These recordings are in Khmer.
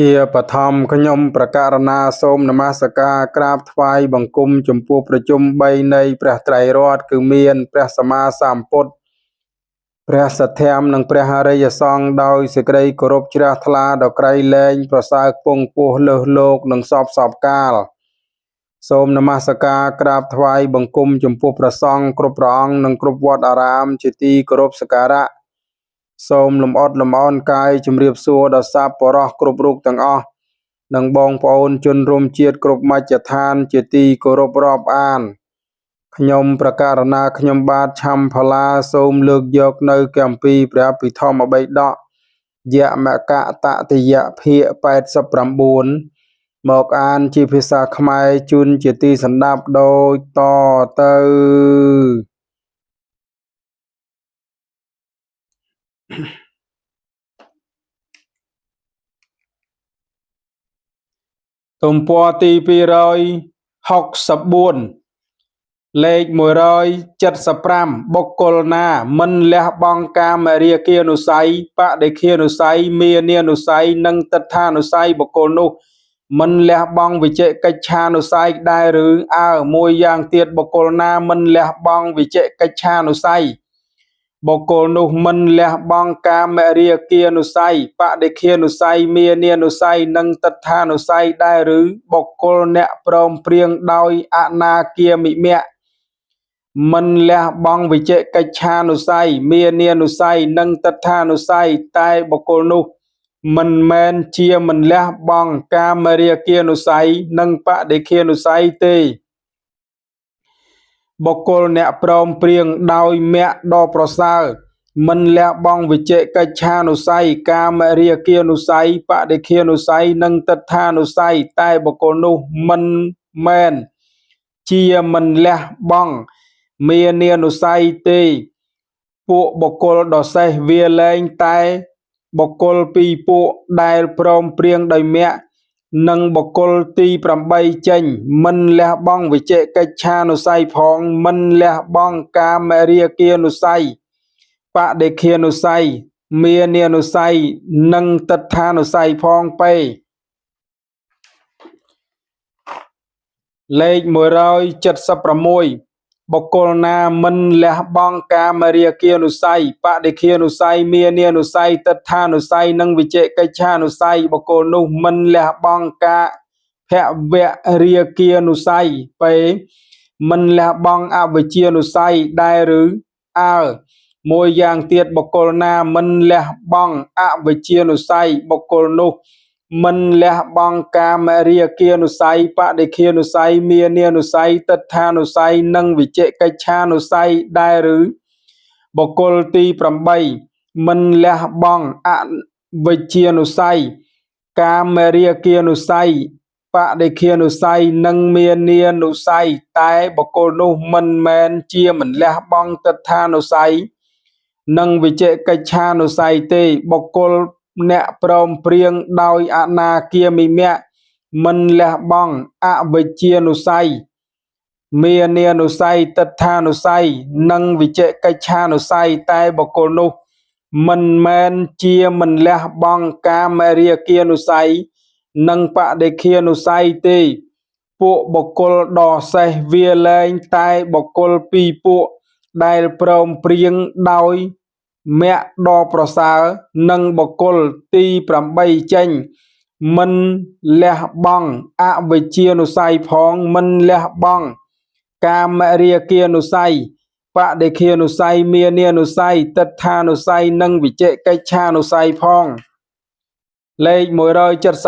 ជាបឋមខ្ញុំប្រកាសណាសូមនមស្ការក្រាបថ្វាយបង្គំចំពោះប្រជុំ3នៃព្រះត្រៃរតន៍គឺមានព្រះសម្មាសម្ពុទ្ធព្រះសទ្ធាមនិងព្រះអរិយសង្ឃដោយសេចក្តីគោរពជ្រះថ្លាដល់ក្រៃលែងប្រសើរពងពោះលើសលោកនិងសពកាលសូមនមស្ការក្រាបថ្វាយបង្គំចំពោះព្រះសង្ឃគ្រប់ព្រះអង្គនិងគ្រប់វត្តអារាមជាទីគោរពសក្ការៈសូមលំអត់លំអរកាយជំរាបសួរដល់សប្បុរសគ្រប់រូបទាំងអស់និងបងប្អូនជនរួមជាតិគ្រប់មជ្ឈដ្ឋានជាទីគោរពរាប់អានខ្ញុំប្រកាសណាខ្ញុំបាទឆំផល្លាសូមលើកយកនៅគម្ពីរព្រះពិធម្មបិដកយមកតតិយភាគ89មកអានជាភាសាខ្មែរជូនជាទីសន្ដាប់ដូចតទៅទំព័រទី264លេខ175បុគ្គលណាមិនលះបង់កាមរាគានុស័យបដិឃានុស័យមានានុស័យនិងទិដ្ឋានុស័យបុគ្គលនោះមិនលះបង់វិជិកិច្ឆានុស័យដែរឬមួយយ៉ាងទៀតបុគ្គលណាមិនលះបង់វិជិកិច្ឆានុស័យបុគ្គលនោះមិនលះបង់កាមរាគានុស័យបដិឃានុស័យមានានុស័យនិងទិដ្ឋានុស័យដែរឬបុគ្គលអ្នកព្រមព្រៀងដោយអនាគាមិមគ្គមិនលះបង់វិជិកិច្ឆានុស័យមានានុស័យនិងទិដ្ឋានុស័យតែបុគ្គលនោះមិនមែនជាមិនលះបង់កាមរាគានុស័យនិងបដិឃានុស័យទេបុគ្គលអ្នកព្រមព្រៀងដោយមគ្គដ៏ប្រសើរមិនលះបង់វិជិកិច្ឆានុស័យកាមរាគានុស័យបដិឃានុស័យនិងទិដ្ឋានុស័យតែបុគ្គលនោះមិនមែនជាមិនលះបង់មានានុស័យទេពួកបុគ្គលដ៏សេះវាលែងតែបុគ្គលពីរពួកដែលព្រមព្រៀងដោយមគ្គនិងបុគ្គលទី8ចេញមិនលះបង់វិជិកិច្ឆានុស័យផងមិនលះបង់កាមរាគានុស័យបដិឃានុស័យមានានុស័យនិងទិដ្ឋានុស័យផងពេលេខ176បុគ្គលណាមិនលះបង់កាមរាគានុស័យបដិឃានុស័យមានានុស័យទិដ្ឋានុស័យនិងវិជិកិច្ឆានុស័យបុគ្គលនោះមិនលះបង់ការភវរាគានុស័យពេមិនលះបង់អវិជ្ជានុស័យដែរឬមួយយ៉ាងទៀតបុគ្គលណាមិនលះបង់អវិជ្ជានុស័យបុគ្គលនោះមិនលះបង់កាមរាគានុស័យបដិឃានុស័យមានានុស័យទិដ្ឋានុស័យនិងវិជិកិច្ឆានុស័យដែរឬបុគ្គលទី8មិនលះបង់អវិជ្ជានុស័យកាមរាគានុស័យបដិឃានុស័យនិងមានានុស័យតែបុគ្គលនោះមិនមែនជាមិនលះបង់ទិដ្ឋានុស័យនិងវិជិកិច្ឆានុស័យទេបុគ្គលអ្នកព្រមព្រៀងដោយអនាគាមិមគ្គមិនលះបង់អវិជ្ជានុស័យមានានុស័យទិដ្ឋានុស័យនិងវិជិកិច្ឆានុស័យតែបុគ្គលនោះមិនមែនជាមិនលះបង់កាមរាគានុស័យនិងបដិឃានុស័យទេពួកបុគ្គលដ៏សេះវាលែងតែបុគ្គលពីរពួកដែលព្រមព្រៀងដោយមគ្គដ៏ប្រសើរនិងបុគ្គលទី8ចេញមិនលះបង់អវិជ្ជានុស័យផងមិនលះបង់កាមរាគានុស័យបដិឃានុស័យមានានុស័យទិដ្ឋានុស័យនិងវិជិកិច្ឆានុស័យផងលេខ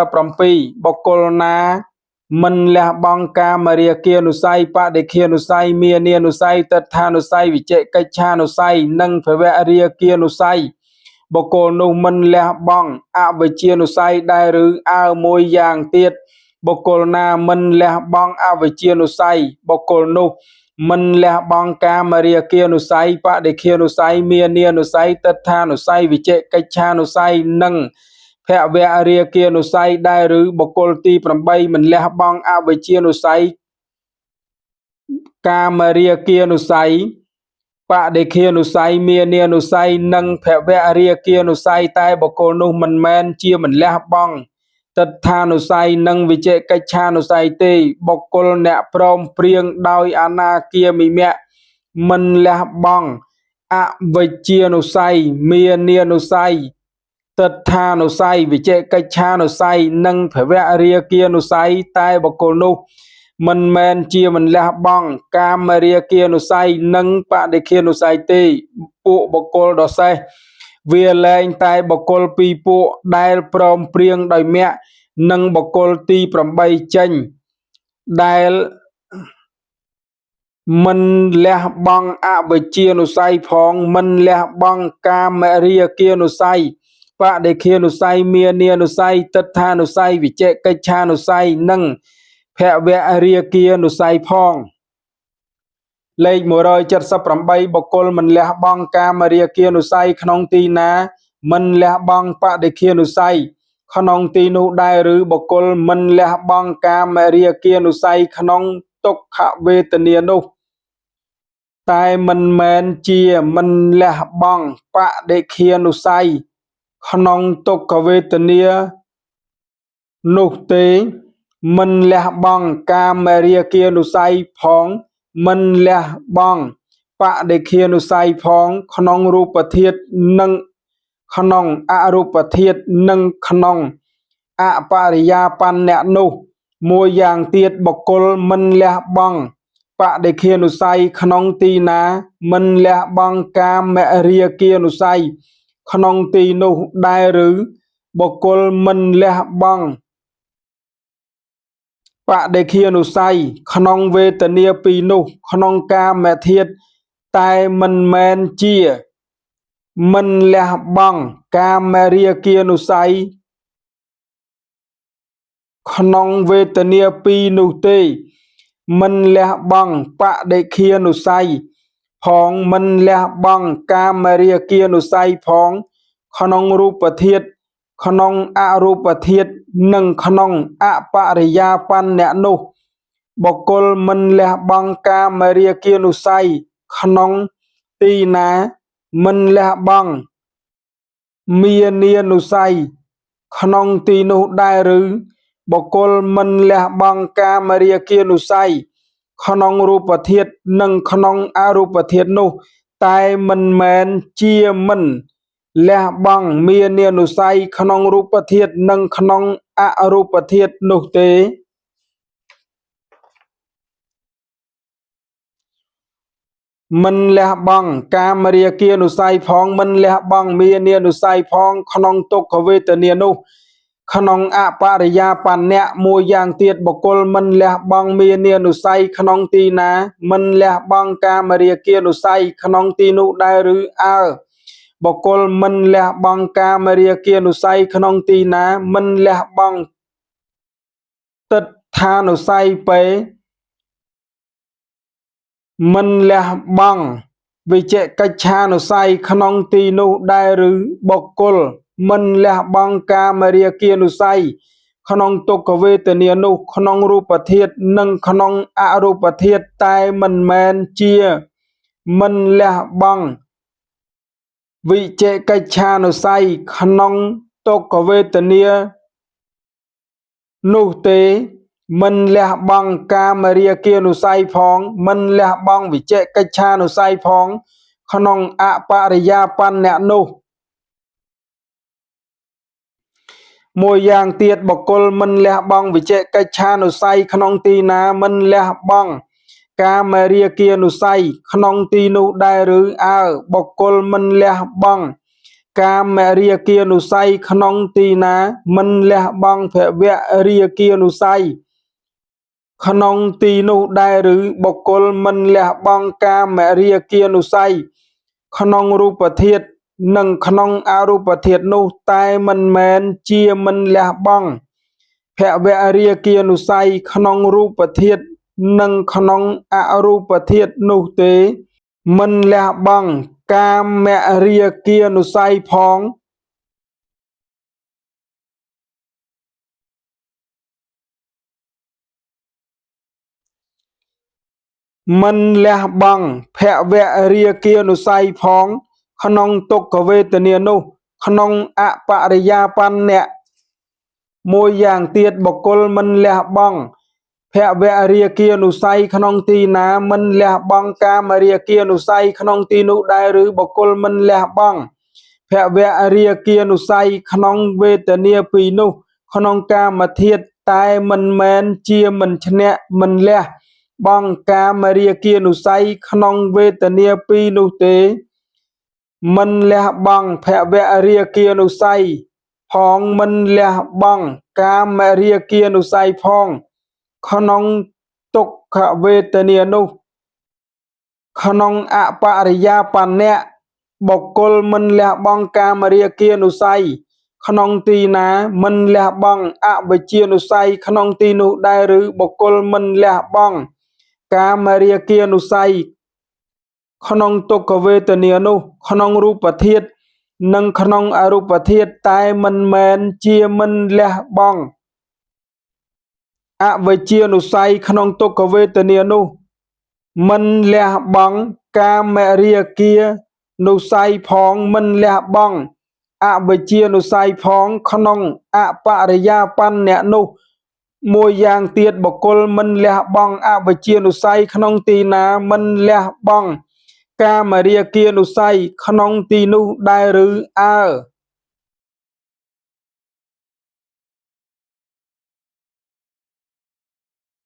177បុគ្គលណាមិនលះបង់កាមរាគានុស័យបដិឃានុស័យមានានុស័យទិដ្ឋានុស័យវិជិកិច្ឆានុស័យនិងភវរាគានុស័យបុគ្គលនោះមិនលះបង់អវិជ្ជានុស័យដែរឬមួយយ៉ាងទៀតបុគ្គលណាមិនលះបង់អវិជ្ជានុស័យបុគ្គលនោះមិនលះបង់កាមរាគានុស័យបដិឃានុស័យមានានុស័យទិដ្ឋានុស័យវិជិកិច្ឆានុស័យនិងភវរាគានុស័យដែរឬបុគ្គលទី8មិនលះបង់អវិជ្ជានុស័យកាមរាគានុស័យបដិឃានុស័យមានានុស័យនិងភវរាគានុស័យតែបុគ្គលនោះមិនមែនជាមិនលះបង់ tật tha nụ say nâng vì chế cách cha nụ say tê bọc cô nẹ prom priêng đôi ana kia mì mẹ mình lẹ bong ạ về chia nụ say mìa nia nụ say tật tha nụ say vì chế cách cha nụ say nâng phải vẽ ria kia nụ say tai bọc cô nụ mình men chia mình lẹ bong cam ria kia nụ say nâng bạn để kia nụ say tê bộ bọc cô đỏ say vì lên tai bọc cô pi bộ đai prom priêng đôi mẹ nâng bọc cô ti prom bay chanh đai mình lẹ bong ạ về chia nụ say phong mình lẹ bong cam ria kia nụ say bạn để kia nụ say mia nia nụ say tất tha nụ say vì chế cách cha nụ say nâng phẹ vẹ ria kia nụ say phong lên mùa rồi chất sắp rắm bay bọc cô mình lẹ bong cam ria kia nụ say khăn ti ná mình lẹ bong bạn để kia nụ say khăn ti nụ đai rứ bọc cô mình lẹ bong cam ria kia nụ say khăn tốc hạ về tình yên nụ tai mình men chia mình lẹ bong bạn để kia nụ say khăn tốc hạ về tình yên nụ tế mình lẹ bong cam ria kia nụ say phong mình lẹ bong bạn để kia nụ say phong khăn rụp thiết nâng khăn rụp thiết nâng khăn pariya pan nẹ nụ mùi dạng tiết bọc cô mình lẹ bong bạn để kia nụ say khăn ti ná mình lẹ bong cam ria kia nụ say khăn ti nụ đai rứ bọc cô mình lẹ bong bạn để kia nụ say khăn về tận nia pi nụ khăn cam mẹ thiết tai mình men chia mình lẹ bong cam ria kia nụ say khăn về tận nia pi nụ tê mình lẹ bong bạn để kia nụ say phong mình lẹ bong cam ria kia nụ say phong khăn rụp thiết khăn rụp thiết nâng khăn pariya pan nẹ nụ bọc cô mình lẹ bong cam ria kia nụ say khăn ti ná mình lẹ bong mia nia nụ say khăn ti nụ đai rứ bọc cô mình lẹ bong cam ria kia nụ say khăn rụp thiết nâng khăn rụp thiết nụ tai mình men chia mình lẹ bong mia nia nụ say khăn rụp thiết nâng khăn rụp thiết nụ tế mình lẹ bong cam ria kia nụ say phong mình lẹ bong mia nia nụ say phong khăn tốc có về tận nia nụ khăn pariya pan nẹ mùi dạng tiết bọc cô mình lẹ bong mia nia nụ say khăn ti ná mình lẹ bong cam ria kia nụ say khăn ti nụ đai rứ bọc cô mình lẹ bong cam ria kia nụ say khăn ti ná mình lẹ bong tất tha nụ say pé mình lẹ bong vì chế cách cha nụ say khăn ti nụ đai rứ bọc cô mình lẹ bong cam ria kia nụ say khăn tốc có về tận nia nụ khăn rụp thiết nâng khăn rụp thiết tai mình men chia mình lẹ bong vì chế cách cha nụ say khăn tốc có về tận nia nụ tế mình lẹ bong cam ria kia nụ say phong mình lẹ bong vì chế cách cha nụ say phong khăn pariya pan nẹ nụ mùi dạng tiết bọc cô mình lẹ bong vì chế cách cha nụ say khăn ti ná mình lẹ bong cam ria kia nụ say khăn ti nụ đai rứ bọc cô mình lẹ bong cam ria kia nụ say khăn ti ná mình lẹ bong phẹ vẹ ria kia nụ say khăn ti nụ đai rứ bọc cô mình lẹ bong cam ria kia nụ say khăn rụp thiết nâng khăn rụp thiết nụ tai mình men chia mình lẹ bong phẹ vẹ ria kia nụ say khăn rụp thiết nâng khăn rụp thiết nụ tế mình lẹ bong cam mẹ ria kia nụ say phong mình lẹ bong phẹ vẹ ria kia nụ say phong khăn tốc có về tận nia nụ khăn pariya pan nẹ មួយយ៉ាងទៀតបុគ្គលមិនលះបង់ភវរាគានុស័យក្នុងទីណាមិនលះបង់កាមរាគានុស័យក្នុងទីនោះដែរឬបុគ្គលមិនលះបង់ភវរាគានុស័យក្នុងវេទនាពីរនោះក្នុងកាមធាតុតែមិនមែនជាមិនឈ្នះមិនលះបង់កាមរាគានុស័យក្នុងវេទនាពីរនោះទេមិនលះបង់ភវរាគានុស័យផងមិនលះបង់កាមរាគានុស័យផងក្នុងទុក្ខវេទនានោះក្នុងអបរិយាបញ្ញៈបុគ្គលមិនលះបង់កាមរាគានុស័យក្នុងទីណាមិនលះបង់អវិជ្ជានុស័យក្នុងទីនោះដែរឬបុគ្គលមិនលះបង់កាមរាគានុស័យក្នុងទុក្ខវេទនានោះក្នុងរូបធាតុនិងក្នុងអរូបធាតុតែមិនមែនជាមិនលះបង់អវិជ្ជានុស័យក្នុងទុក្ខវេទនានោះមិនលះបង់កាមរាគានុស័យផងមិនលះបង់អវិជ្ជានុស័យផងក្នុងអបរិយាបញ្ញៈនោះមួយយ៉ាងទៀតបុគ្គលមិនលះបង់អវិជ្ជានុស័យក្នុងទីណាមិនលះបង់កាមរាគានុស័យក្នុងទីនោះដែរឬអើ